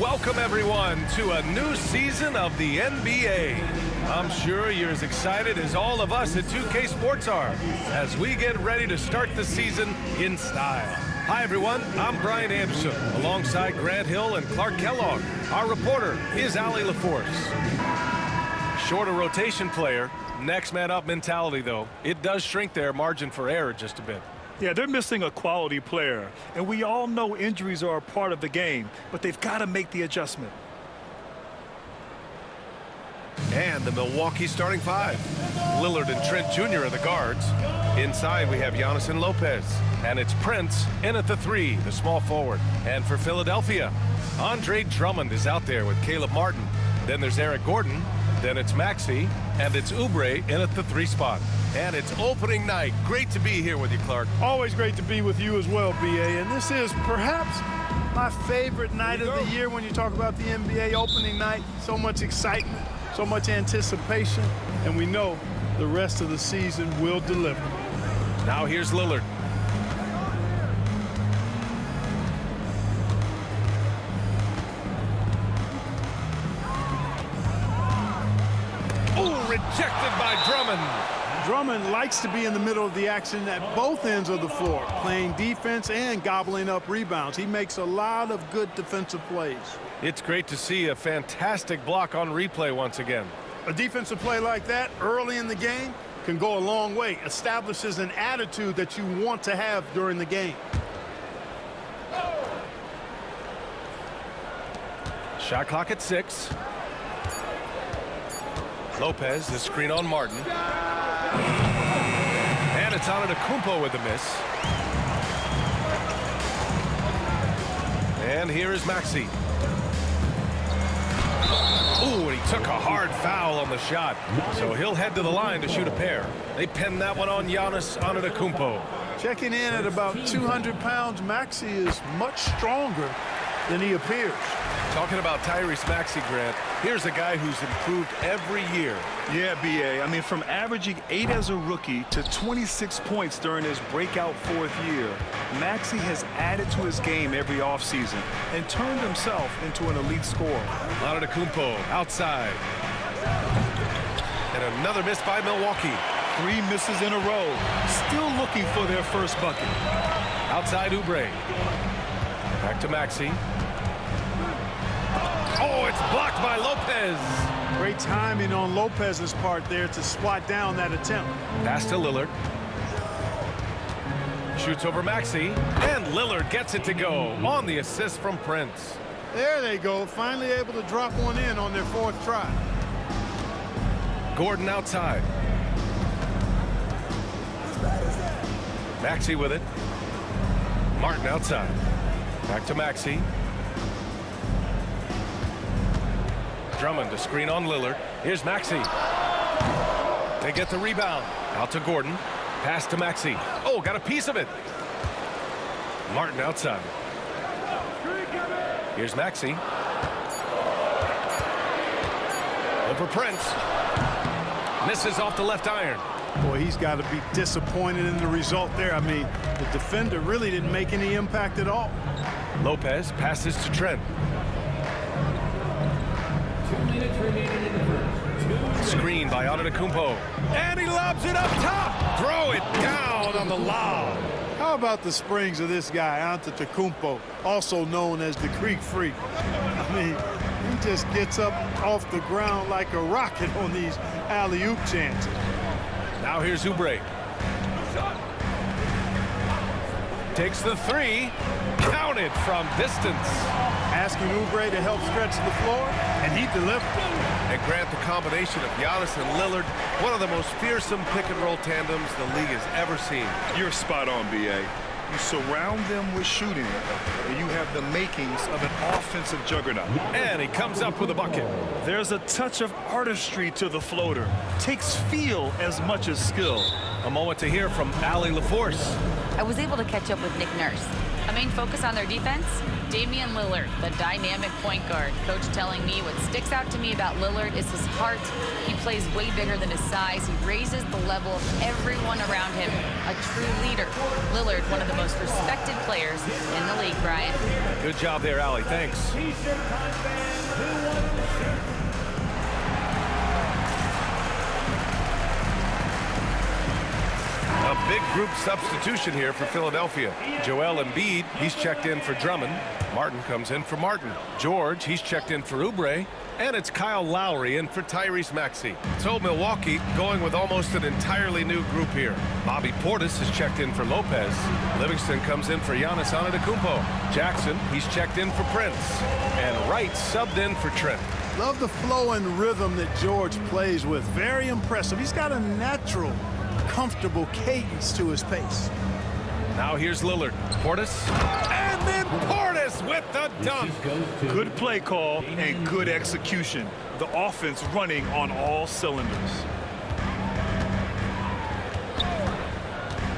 Welcome, everyone, to a new season of the NBA. I'm sure you're as excited as all of us at 2K Sports are as we get ready to start the season in style. Hi, everyone. I'm Brian Anderson, alongside Grant Hill and Clark Kellogg. Our reporter is Allie LaForce. Shorter rotation player, next man up mentality, though. It does shrink their margin for error just a bit. Yeah, they're missing a quality player, and we all know injuries are a part of the game, but they've got to make the adjustment. And the Milwaukee starting five. Lillard and Trent Jr. are the guards. Inside, we have Giannis and Lopez. And it's Prince in at the three, the small forward. And for Philadelphia, Andre Drummond is out there with Caleb Martin. Then there's Eric Gordon. Then it's Maxey. And it's Oubre in at the three spot. And it's opening night. Great to be here with you, Clark. Always great to be with you as well, B.A. And this is perhaps my favorite night of the year when you talk about the NBA opening night. So much excitement, so much anticipation, and we know the rest of the season will deliver. Now here's Lillard. Oh, rejected by Drummond. Drummond likes to be in the middle of the action at both ends of the floor, playing defense and gobbling up rebounds. He makes a lot of good defensive plays. It's great to see a fantastic block on replay once again. A defensive play like that early in the game can go a long way. Establishes an attitude that you want to have during the game. Shot clock at 6. Lopez, the screen on Martin. And it's on Antetokounmpo with the miss. And here is Maxey. Ooh, and he took a hard foul on the shot. So he'll head to the line to shoot a pair. They pinned that one on Giannis Antetokounmpo. Checking in at about 200 pounds, Maxey is much stronger than he appears. Talking about Tyrese Maxey, Grant, here's a guy who's improved every year. Yeah, B.A. I mean, from averaging 8 as a rookie to 26 points during his breakout 4th year, Maxey has added to his game every offseason and turned himself into an elite scorer. Antetokounmpo outside. And another miss by Milwaukee. 3 misses in a row, still looking for their first bucket. Outside Oubre. Back to Maxey. Oh, it's blocked by Lopez. Great timing on Lopez's part there to swat down that attempt. Pass to Lillard. Shoots over Maxey. And Lillard gets it to go on the assist from Prince. There they go. Finally able to drop one in on their 4th try. Gordon outside. Maxey with it. Martin outside. Back to Maxey. Drummond to screen on Lillard. Here's Maxey. They get the rebound. Out to Gordon. Pass to Maxey. Oh, got a piece of it. Martin outside. Here's Maxey. Over Prince. Misses off the left iron. Boy, he's got to be disappointed in the result there. I mean, the defender really didn't make any impact at all. Lopez passes to Trent. Screen by Antetokounmpo. And he lobs it up top. Throw it down on the lob. How about the springs of this guy, Antetokounmpo, also known as the Greek Freak? I mean, he just gets up off the ground like a rocket on these alley-oop chances. Now here's Oubre. Takes the three. Counted from distance. Asking Oubre to help stretch the floor, and he delivered. And Grant, the combination of Giannis and Lillard, one of the most fearsome pick-and-roll tandems the league has ever seen. You're spot on, B.A. You surround them with shooting, and you have the makings of an offensive juggernaut. And he comes up with a bucket. There's a touch of artistry to the floater. Takes feel as much as skill. A moment to hear from Allie LaForce. I was able to catch up with Nick Nurse. A main focus on their defense? Damian Lillard, the dynamic point guard. Coach telling me what sticks out to me about Lillard is his heart. He plays way bigger than his size. He raises the level of everyone around him. A true leader. Lillard, one of the most respected players in the league, Brian. Good job there, Allie. Thanks. A big group substitution here for Philadelphia. Joel Embiid, he's checked in for Drummond. Martin comes in for Martin. George, he's checked in for Oubre. And it's Kyle Lowry in for Tyrese Maxey. So Milwaukee going with almost an entirely new group here. Bobby Portis is checked in for Lopez. Livingston comes in for Giannis Antetokounmpo. Jackson, he's checked in for Prince. And Wright subbed in for Trent. Love the flow and rhythm that George plays with. Very impressive. He's got a natural, comfortable cadence to his pace. Now here's Lillard. Portis. And then Portis with the dunk. Good play call and good execution. The offense running on all cylinders.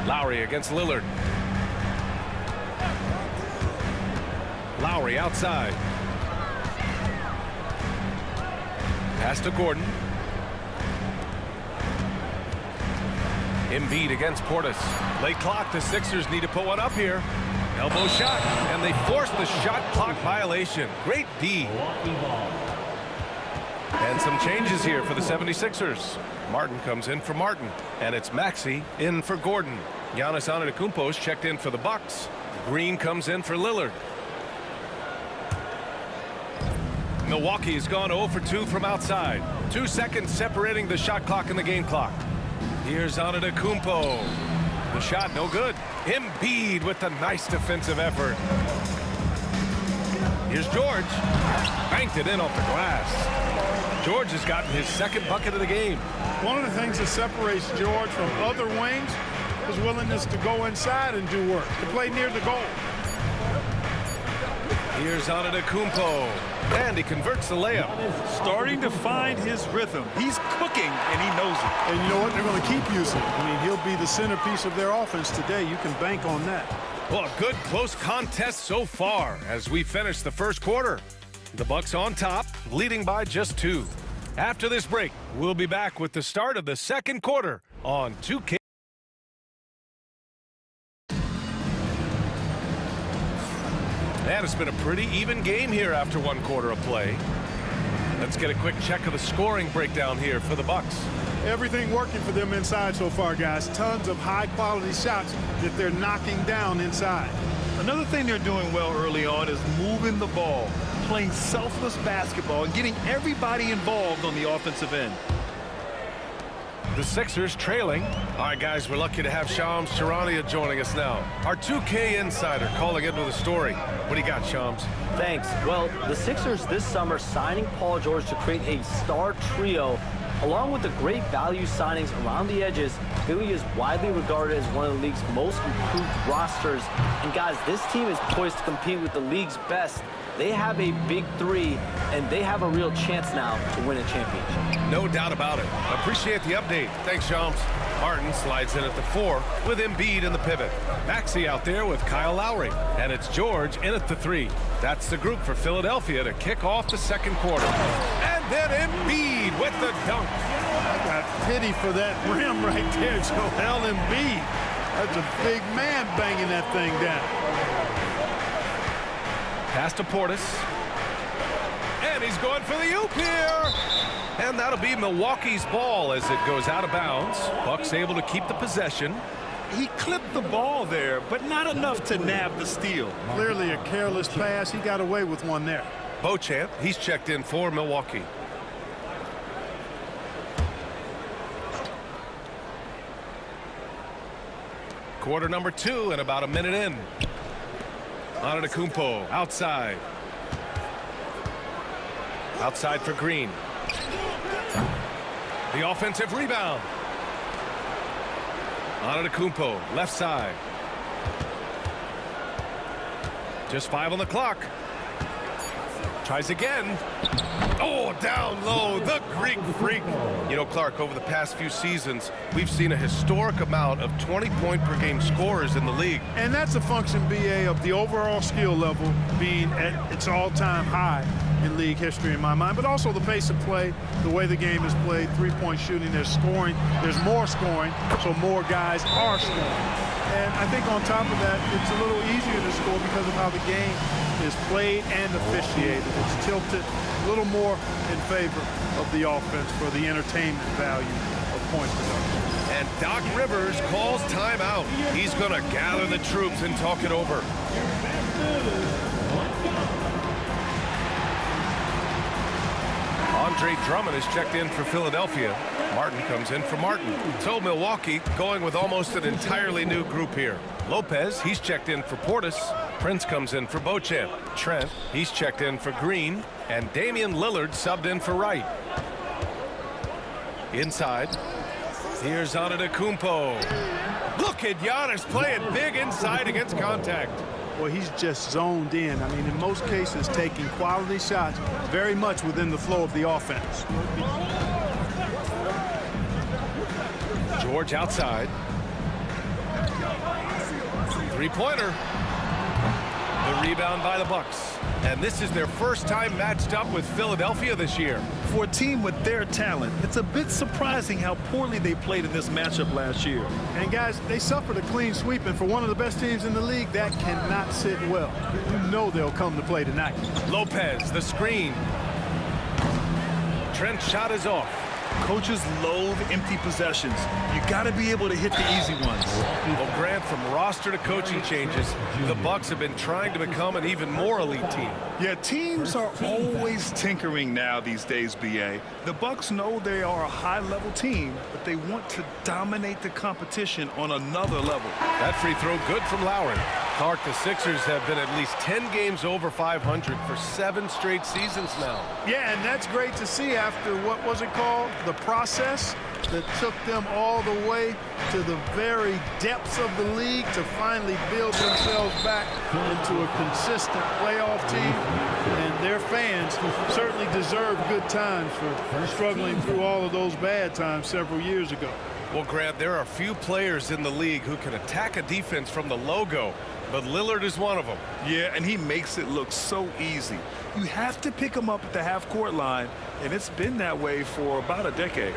Lowry against Lillard. Lowry outside. Pass to Gordon. Embiid against Portis. Late clock. The Sixers need to put one up here. Elbow shot. And they force the shot clock violation. Great D. And some changes here for the 76ers. Martin comes in for Martin. And it's Maxey in for Gordon. Giannis Antetokounmpo is checked in for the Bucks. Green comes in for Lillard. Milwaukee's gone 0 for 2 from outside. 2 seconds separating the shot clock and the game clock. Here's Antetokounmpo. The shot no good. Embiid with the nice defensive effort. Here's George. Banked it in off the glass. George has gotten his second bucket of the game. One of the things that separates George from other wings is willingness to go inside and do work, to play near the goal. Here's Antetokounmpo. And he converts the layup. Starting to find his rhythm. He's cooking, and he knows it. And you know what? They're going to keep using it. I mean, he'll be the centerpiece of their offense today. You can bank on that. Well, a good close contest so far as we finish the first quarter. The Bucks on top, leading by just 2. After this break, we'll be back with the start of the second quarter on 2K. And it's been a pretty even game here after 1 quarter of play. Let's get a quick check of the scoring breakdown here for the Bucks. Everything working for them inside so far, guys. Tons of high-quality shots that they're knocking down inside. Another thing they're doing well early on is moving the ball, playing selfless basketball, and getting everybody involved on the offensive end. The Sixers trailing. All right, guys, we're lucky to have Shams Charania joining us now. Our 2K insider calling into the story. What do you got, Shams? Thanks. Well, the Sixers this summer signing Paul George to create a star trio. Along with the great value signings around the edges, Philly is widely regarded as one of the league's most improved rosters. And guys, this team is poised to compete with the league's best. They have a big 3, and they have a real chance now to win a championship. No doubt about it. Appreciate the update. Thanks, Shams. Martin slides in at the 4 with Embiid in the pivot. Maxey out there with Kyle Lowry. And it's George in at the 3. That's the group for Philadelphia to kick off the second quarter. And then Embiid with the dunk. I got pity for that rim right there, Joel Embiid. That's a big man banging that thing down. Pass to Portis. And he's going for the oop here. And that'll be Milwaukee's ball as it goes out of bounds. Bucks able to keep the possession. He clipped the ball there, but not enough to nab the steal. Clearly a careless pass. He got away with one there. Beauchamp, he's checked in for Milwaukee. Quarter number 2 and about a minute in. Antetokounmpo outside. Outside for Green. The offensive rebound. Antetokounmpo left side. Just 5 on the clock. Tries again. Oh, down low, the Greek freak. You know, Clark, over the past few seasons, we've seen a historic amount of 20-point-per-game scorers in the league. And that's a function, BA, of the overall skill level being at its all-time high in league history in my mind, but also the pace of play, the way the game is played, three-point shooting, there's scoring, there's more scoring, so more guys are scoring. And I think on top of that, it's a little easier to score because of how the game is played and officiated. It's tilted a little more in favor of the offense for the entertainment value of point production. And Doc Rivers calls timeout. He's going to gather the troops and talk it over. Andre Drummond is checked in for Philadelphia. Martin comes in for Martin. So Milwaukee going with almost an entirely new group here. Lopez, he's checked in for Portis. Prince comes in for Beauchamp. Trent, he's checked in for Green. And Damian Lillard subbed in for Wright. Inside, here's Antetokounmpo. Look at Giannis playing big inside against contact. Well, he's just zoned in. I mean, in most cases, taking quality shots very much within the flow of the offense. George outside. Three-pointer. The rebound by the Bucks. And this is their first time matched up with Philadelphia this year. For a team with their talent, it's a bit surprising how poorly they played in this matchup last year. And guys, they suffered a clean sweep, and for one of the best teams in the league, that cannot sit well. You know they'll come to play tonight. Lopez, the screen. Trent's shot is off. Coaches loathe empty possessions. You got to be able to hit the easy ones. Well, Grant, from roster to coaching changes, the Bucks have been trying to become an even more elite team. Yeah, teams are always tinkering now these days, BA. The Bucks know they are a high-level team, but they want to dominate the competition on another level. That free throw good from Lowry. Clark, the Sixers have been at least 10 games over 500 for 7 straight seasons now. Yeah, and that's great to see after, what was it called? The process that took them all the way to the very depths of the league to finally build themselves back into a consistent playoff team. And their fans certainly deserve good times for struggling through all of those bad times several years ago. Well, Grant, there are few players in the league who can attack a defense from the logo, but Lillard is one of them. Yeah, and he makes it look so easy. You have to pick him up at the half-court line, and it's been that way for about a decade.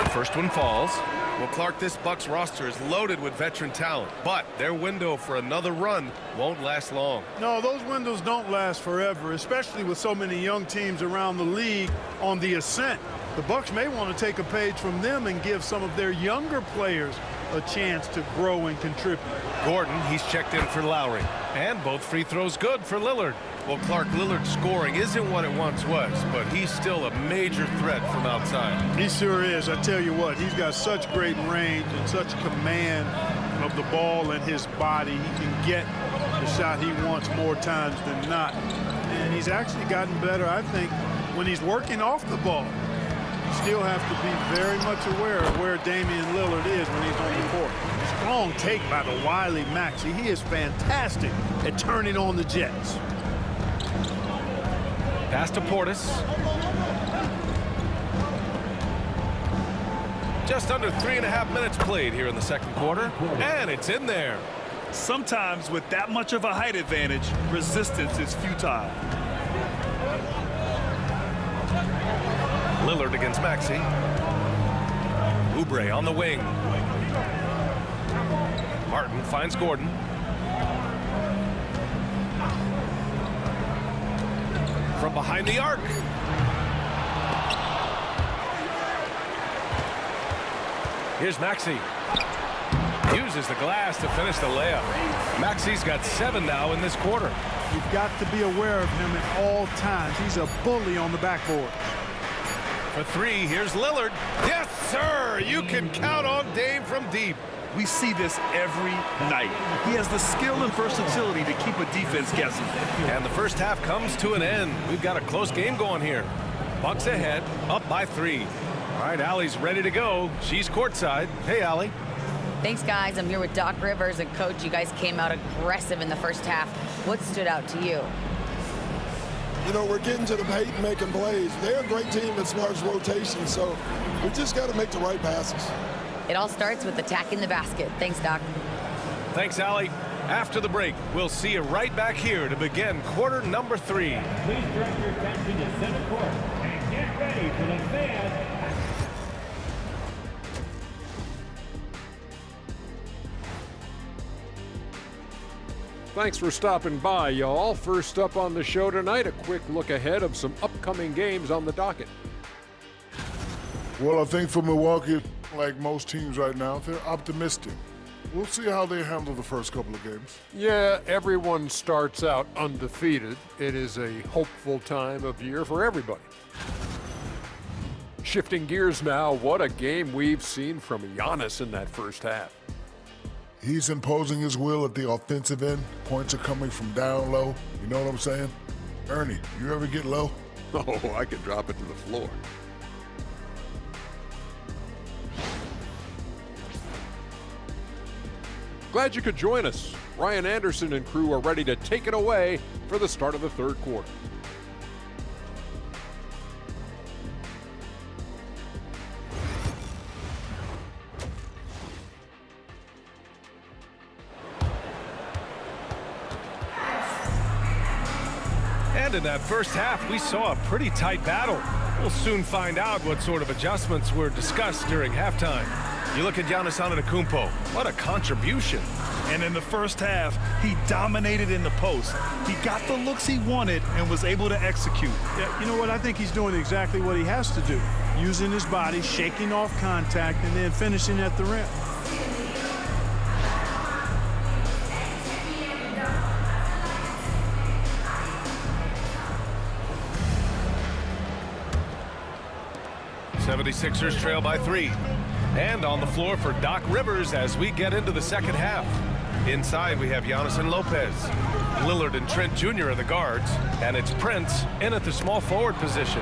The first one falls. Well, Clark, this Bucks roster is loaded with veteran talent, but their window for another run won't last long. No, those windows don't last forever, especially with so many young teams around the league on the ascent. The Bucks may want to take a page from them and give some of their younger players a chance to grow and contribute. Gordon, he's checked in for Lowry. And both free throws good for Lillard. Well, Clark, Lillard's scoring isn't what it once was, but he's still a major threat from outside. He sure is. I tell you what, he's got such great range and such command of the ball and his body. He can get the shot he wants more times than not. And he's actually gotten better, I think, when he's working off the ball. You still have to be very much aware of where Damian Lillard is when he's on the court. Strong take by the wily Maxey. He is fantastic at turning on the Jets. Pass to Portis. Just under 3.5 minutes played here in the second quarter, and it's in there. Sometimes with that much of a height advantage, resistance is futile. Lillard against Maxey. Oubre on the wing. Martin finds Gordon. From behind the arc. Here's Maxey. Uses the glass to finish the layup. Maxey's got 7 now in this quarter. You've got to be aware of him at all times. He's a bully on the backboard. For 3, here's Lillard. Yes, sir! You can count on Dame from deep. We see this every night. He has the skill and versatility to keep a defense guessing. And the first half comes to an end. We've got a close game going here. Bucks ahead, up by 3. All right, Allie's ready to go. She's courtside. Hey, Allie. Thanks, guys. I'm here with Doc Rivers. And, Coach, you guys came out aggressive in the first half. What stood out to you? You know, we're getting to the paint and making plays. They're a great team as far as rotation, so we just got to make the right passes. It all starts with attacking the basket. Thanks, Doc. Thanks, Allie. After the break, we'll see you right back here to begin quarter number 3. Please direct your attention to center court and get ready for the fan. Thanks for stopping by, y'all. First up on the show tonight, a quick look ahead of some upcoming games on the docket. Well, I think for Milwaukee, like most teams right now, they're optimistic. We'll see how they handle the first couple of games. Yeah, everyone starts out undefeated. It is a hopeful time of year for everybody. Shifting gears now, what a game we've seen from Giannis in that first half. He's imposing his will at the offensive end. Points are coming from down low. You know what I'm saying? Ernie, you ever get low? Oh, I could drop it to the floor. Glad you could join us. Ryan Anderson and crew are ready to take it away for the start of the third quarter. And in that first half, we saw a pretty tight battle. We'll soon find out what sort of adjustments were discussed during halftime. You look at Giannis Antetokounmpo, what a contribution. And in the first half, he dominated in the post. He got the looks he wanted and was able to execute. Yeah, you know what? I think he's doing exactly what he has to do. Using his body, shaking off contact, and then finishing at the rim. '76ers trail by 3. And on the floor for Doc Rivers as we get into the second half. Inside, we have Giannis and Lopez. Lillard and Trent Jr. are the guards. And it's Prince in at the small forward position.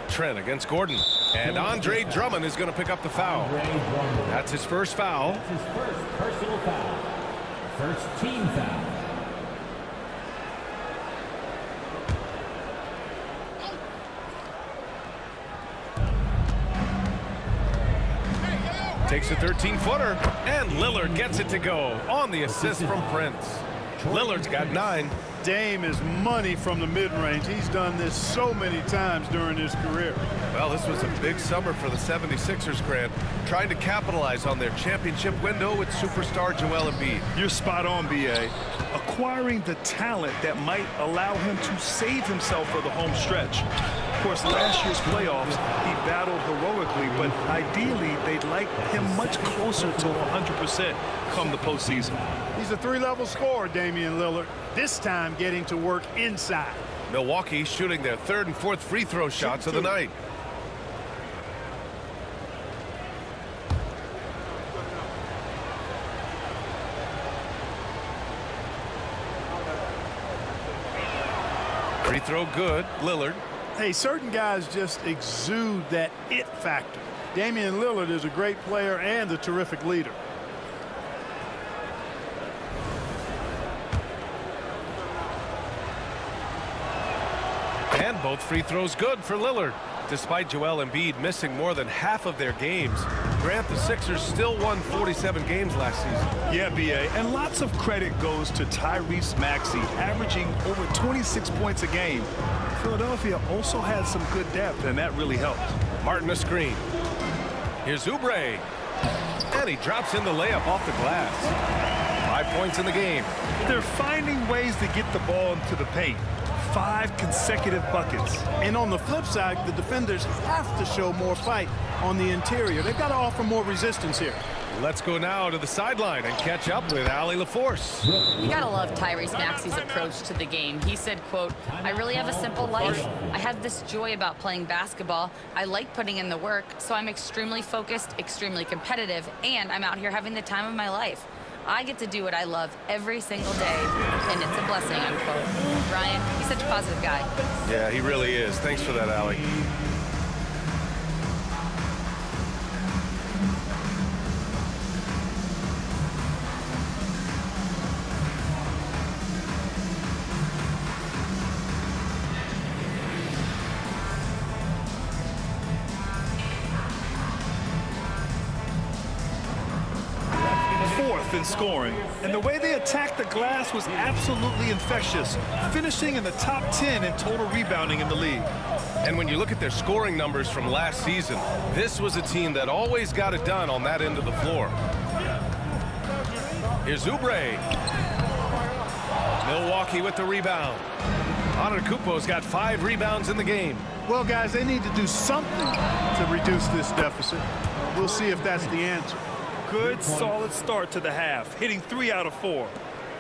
Trent against Gordon. And Andre Drummond is going to pick up the foul. That's his first foul. That's his first personal foul. First team foul. Takes a 13-footer, and Lillard gets it to go on the assist from Prince. Lillard's got 9. Dame is money from the mid-range. He's done this so many times during his career. Well, this was a big summer for the 76ers, Grant, trying to capitalize on their championship window with superstar Joel Embiid. You're spot on, B.A. Acquiring the talent that might allow him to save himself for the home stretch. Of course, last year's playoffs, he battled heroically, but ideally, they'd like him much closer to 100% come the postseason. He's a 3-level scorer, Damian Lillard, this time getting to work inside. Milwaukee shooting their 3rd and 4th free throw shots of the night. Free throw good, Lillard. Hey, certain guys just exude that it factor. Damian Lillard is a great player and a terrific leader. And both free throws good for Lillard. Despite Joel Embiid missing more than half of their games, Grant, the Sixers still won 47 games last season. Yeah, B.A., and lots of credit goes to Tyrese Maxey, averaging over 26 points a game. Philadelphia also had some good depth, and that really helped. Martin a screen. Here's Oubre. And he drops in the layup off the glass. 5 points in the game. They're finding ways to get the ball into the paint. 5 consecutive buckets. And on the flip side, the defenders have to show more fight on the interior. They've got to offer more resistance here. Let's go now to the sideline and catch up with Allie LaForce. You gotta love Tyrese Maxey's approach to the game. He said, quote, "I really have a simple life. I have this joy about playing basketball. I like putting in the work, so I'm extremely focused, extremely competitive, and I'm out here having the time of my life. I get to do what I love every single day, and it's a blessing, unquote. Ryan, he's such a positive guy. Yeah, he really is. Thanks for that, Allie. Fourth in scoring, and the way they attacked the glass was absolutely infectious, finishing in the top 10 in total rebounding in the league. And when you look at their scoring numbers from last season, this was a team that always got it done on that end of the floor. Here's Oubre. Milwaukee with the rebound. Antetokounmpo's got 5 rebounds in the game. Well, guys, they need to do something to reduce this deficit. We'll see if that's the answer. Good, solid start to the half, hitting 3 out of 4.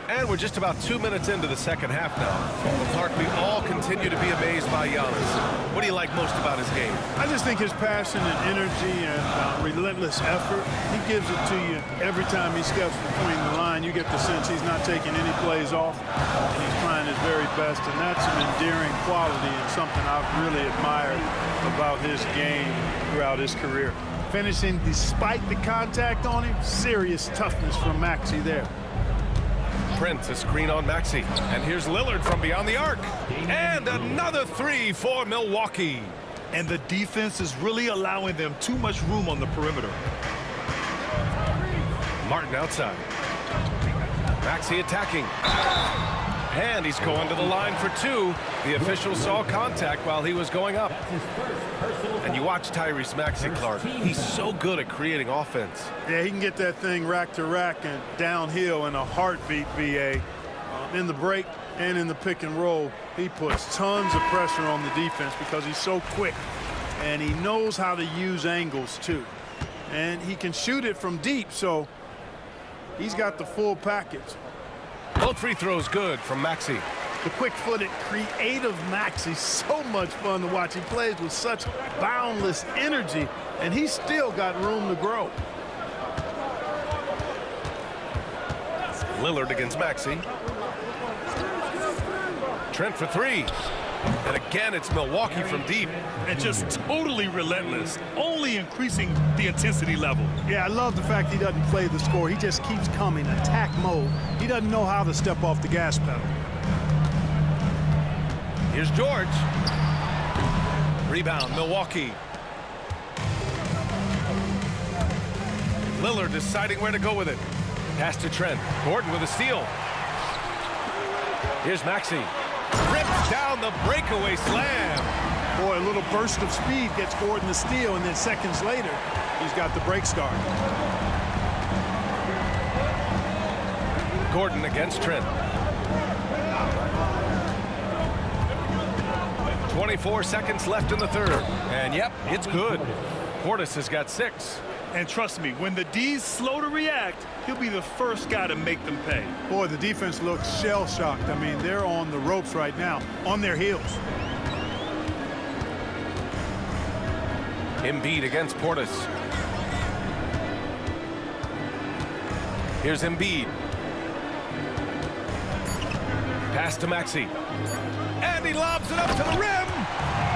And we're just about 2 minutes into the second half now. Well, Clark, we all continue to be amazed by Giannis. What do you like most about his game? I just think his passion and energy and relentless effort, he gives it to you every time he steps between the line. You get the sense he's not taking any plays off, and he's trying his very best, and that's an endearing quality and something I've really admired about his game throughout his career. Finishing despite the contact on him, serious toughness from Maxey there. Trent, a screen on Maxey. And here's Lillard from beyond the arc. And another 3 for Milwaukee. And the defense is really allowing them too much room on the perimeter. Martin outside. Maxey attacking. And he's going to the line for 2. The official saw contact while he was going up. And you watch Tyrese Maxey, Clark. He's so good at creating offense. Yeah, he can get that thing rack to rack and downhill in a heartbeat, BA. In the break and in the pick and roll, he puts tons of pressure on the defense because he's so quick. And he knows how to use angles, too. And he can shoot it from deep, so he's got the full package. Both free throws good from Maxey. The quick-footed, creative Maxey, so much fun to watch. He plays with such boundless energy, and he's still got room to grow. Lillard against Maxey. Trent for 3. And again, it's Milwaukee from deep. And just totally relentless, only increasing the intensity level. Yeah, I love the fact he doesn't play the score. He just keeps coming, attack mode. He doesn't know how to step off the gas pedal. Here's George. Rebound, Milwaukee. Lillard deciding where to go with it. Pass to Trent. Gordon with a steal. Here's Maxey. Rips down the breakaway slam. Boy, a little burst of speed gets Gordon the steal, and then seconds later, he's got the break start. Gordon against Trent. 24 seconds left in the third. And yep, it's good. Portis has got 6. And trust me, when the D's slow to react, he'll be the first guy to make them pay. Boy, the defense looks shell-shocked. I mean, they're on the ropes right now, on their heels. Embiid against Portis. Here's Embiid. Pass to Maxey. And he lobs it up to the rim.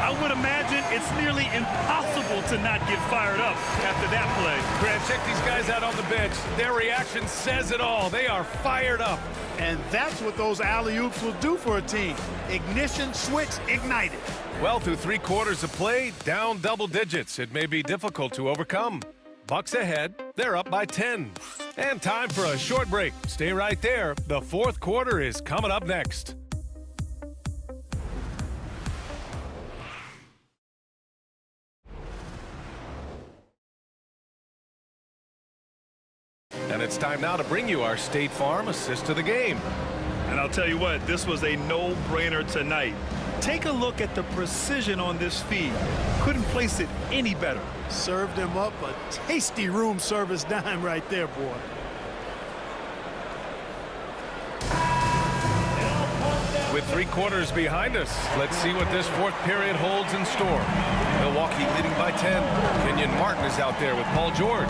I would imagine it's nearly impossible to not get fired up after that play. Grant, check these guys out on the bench. Their reaction says it all. They are fired up. And that's what those alley-oops will do for a team. Ignition switch ignited. Well, through 3 quarters of play, down double digits. It may be difficult to overcome. Bucks ahead. They're up by 10. And time for a short break. Stay right there. The 4th quarter is coming up next. And it's time now to bring you our State Farm assist to the game. And I'll tell you what, this was a no-brainer tonight. Take a look at the precision on this feed. Couldn't place it any better. Served him up a tasty room service dime right there, boy. With 3 quarters behind us, let's see what this 4th period holds in store. Milwaukee leading by 10. Kenyon Martin is out there with Paul George.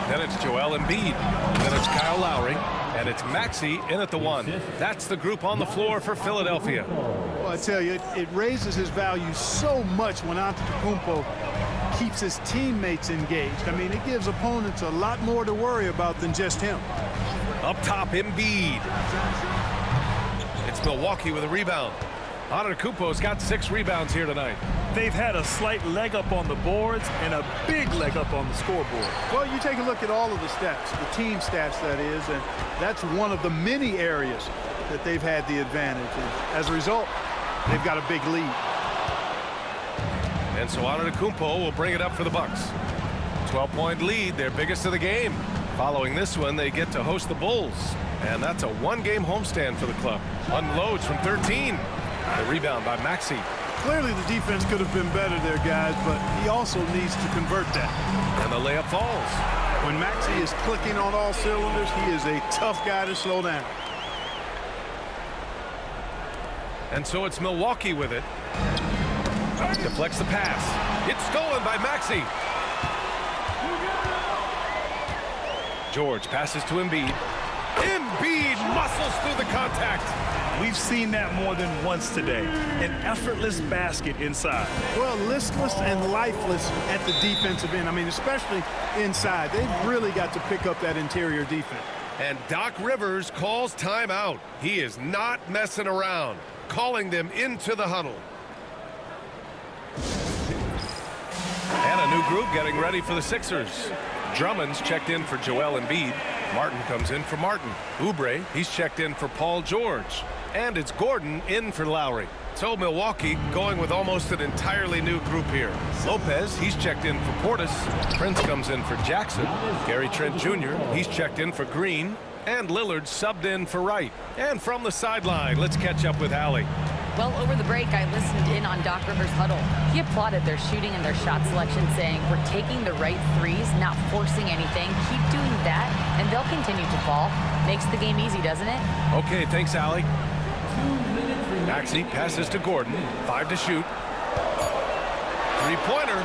Then it's Joel Embiid. Then it's Kyle Lowry. And it's Maxey in at the 1. That's the group on the floor for Philadelphia. Well, I tell you, it raises his value so much when Antetokounmpo keeps his teammates engaged. I mean, it gives opponents a lot more to worry about than just him. Up top, Embiid. It's Milwaukee with a rebound. Antetokounmpo's got 6 rebounds here tonight. They've had a slight leg up on the boards and a big leg up on the scoreboard. Well, you take a look at all of the stats, the team stats that is, and that's one of the many areas that they've had the advantage. And as a result, they've got a big lead. And so Antetokounmpo will bring it up for the Bucks. 12-point lead, their biggest of the game. Following this one, they get to host the Bulls. And that's a 1-game homestand for the club. Unloads from 13. The rebound by Maxey. Clearly the defense could have been better there, guys, but he also needs to convert that. And the layup falls. When Maxey is clicking on all cylinders, he is a tough guy to slow down. And so it's Milwaukee with it. Deflects the pass. It's stolen by Maxey. George passes to Embiid. Embiid muscles through the contact. We've seen that more than once today. An effortless basket inside. Well, listless and lifeless at the defensive end. I mean, especially inside. They've really got to pick up that interior defense. And Doc Rivers calls timeout. He is not messing around, calling them into the huddle. And a new group getting ready for the Sixers. Drummond's checked in for Joel Embiid. Martin comes in for Martin. Oubre, he's checked in for Paul George. And it's Gordon in for Lowry. So Milwaukee going with almost an entirely new group here. Lopez, he's checked in for Portis. Prince comes in for Jackson. Gary Trent Jr., he's checked in for Green. And Lillard subbed in for Wright. And from the sideline, let's catch up with Allie. Well, over the break, I listened in on Doc Rivers' huddle. He applauded their shooting and their shot selection, saying, we're taking the right threes, not forcing anything. Keep doing that, and they'll continue to fall. Makes the game easy, doesn't it? Okay, thanks, Allie. Maxey passes to Gordon. 5 to shoot. 3-pointer.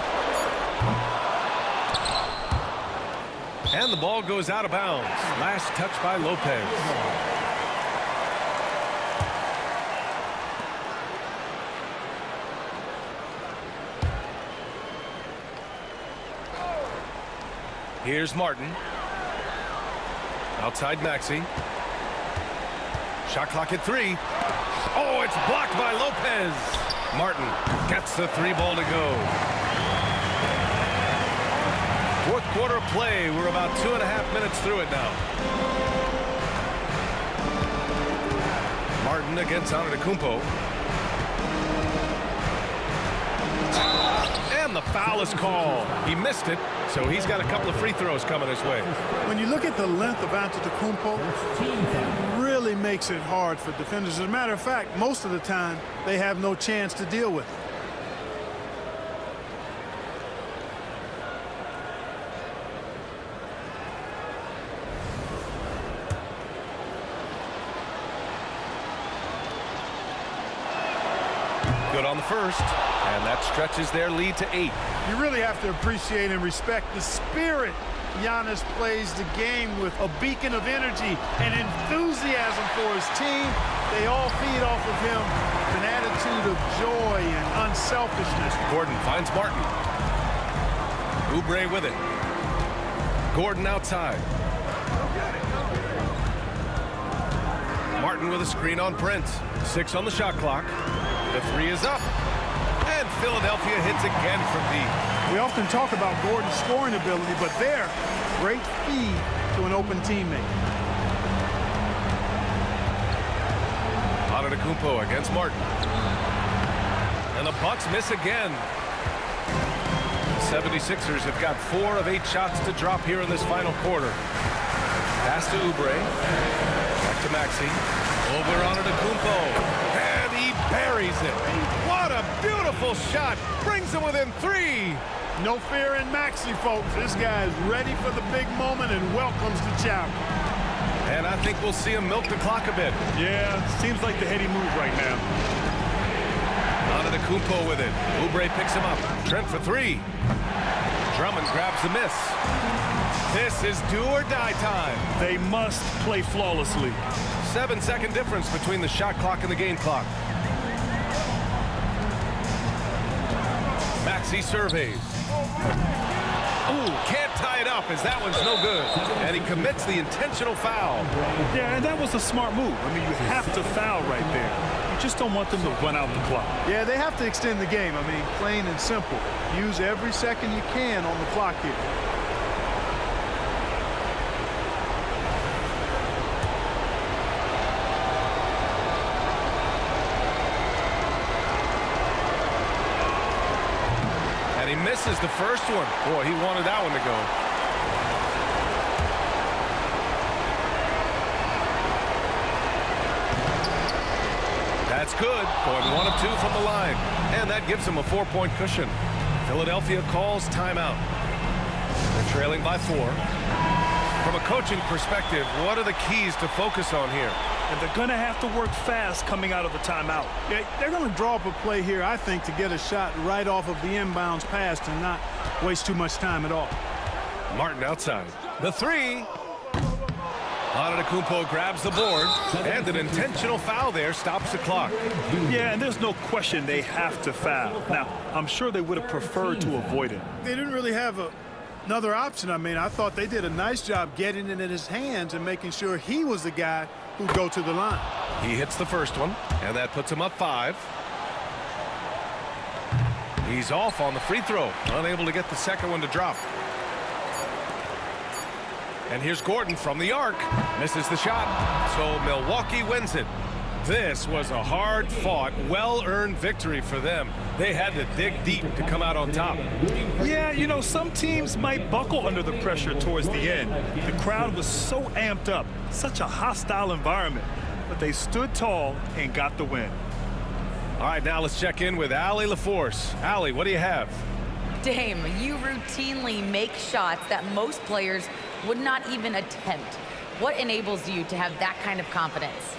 And the ball goes out of bounds. Last touch by Lopez. Here's Martin. Outside Maxey. Shot clock at 3. Oh, it's blocked by Lopez. Martin gets the 3-ball to go. Fourth quarter of play. We're about 2.5 minutes through it now. Martin against Antetokounmpo. And the foul is called. He missed it, so he's got a couple of free throws coming his way. When you look at the length of Antetokounmpo, it really makes it hard for defenders. As a matter of fact, most of the time, they have no chance to deal with it. Good on the first, and that stretches their lead to 8. You really have to appreciate and respect the spirit Giannis plays the game with, a beacon of energy and enthusiasm for his team. They all feed off of him, an attitude of joy and unselfishness. Gordon finds Martin. Oubre with it. Gordon outside. Martin with a screen on Prince. 6 on the shot clock. The 3 is up. And Philadelphia hits again from deep. We often talk about Gordon's scoring ability, but there, great feed to an open teammate. Antetokounmpo against Martin. And the Bucks miss again. 76ers have got 4 of 8 shots to drop here in this final quarter. Pass to Oubre. Back to Maxey. Over Antetokounmpo. And he buries it. What a beautiful shot. Brings him within 3. No fear in Maxey, folks. This guy is ready for the big moment and welcomes the challenge. And I think we'll see him milk the clock a bit. Yeah, seems like the heady move right now. Antetokounmpo with it. Oubre picks him up. Trent for 3. Drummond grabs the miss. This is do or die time. They must play flawlessly. 7-second difference between the shot clock and the game clock. Maxey surveys. Ooh, can't tie it up as that one's no good. And he commits the intentional foul. Yeah, and that was a smart move. I mean, you have to foul right there. You just don't want them to run out the clock. Yeah, they have to extend the game. I mean, plain and simple. Use every second you can on the clock here. He misses the first one. Boy, he wanted that one to go. That's good. Going 1 of 2 from the line. And that gives him a 4-point cushion. Philadelphia calls timeout. They're trailing by 4. From a coaching perspective, what are the keys to focus on here? And they're going to have to work fast coming out of the timeout. Yeah, they're going to draw up a play here, I think, to get a shot right off of the inbounds pass and not waste too much time at all. Martin outside. The 3. Antetokounmpo grabs the board, and an intentional foul there stops the clock. Yeah, and there's no question they have to foul. Now, I'm sure they would have preferred to avoid it. They didn't really have another option. I mean, I thought they did a nice job getting it in his hands and making sure he was the guy who'd go to the line. He hits the first one, and that puts him up 5. He's off on the free throw, unable to get the second one to drop. And here's Gordon from the arc. Misses the shot, so Milwaukee wins it. This was a hard-fought, well-earned victory for them. They had to dig deep to come out on top. Yeah, you know, some teams might buckle under the pressure towards the end. The crowd was so amped up, such a hostile environment. But they stood tall and got the win. All right, now let's check in with Allie LaForce. Allie, what do you have? Dame, you routinely make shots that most players would not even attempt. What enables you to have that kind of confidence?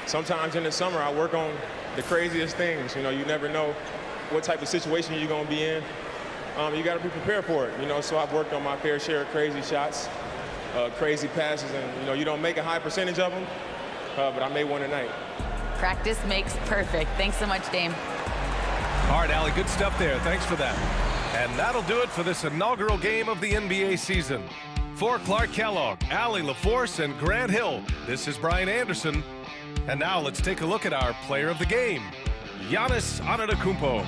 Sometimes in the summer, I work on the craziest things. You know, you never know what type of situation you're going to be in. You got to be prepared for it, you know, so I've worked on my fair share of crazy shots, crazy passes, and, you know, you don't make a high percentage of them, but I made one tonight. Practice makes perfect. Thanks so much, Dame. All right, Allie, good stuff there. Thanks for that. And that'll do it for this inaugural game of the NBA season. For Clark Kellogg, Allie LaForce, and Grant Hill, this is Brian Anderson. And now let's take a look at our player of the game, Giannis Antetokounmpo.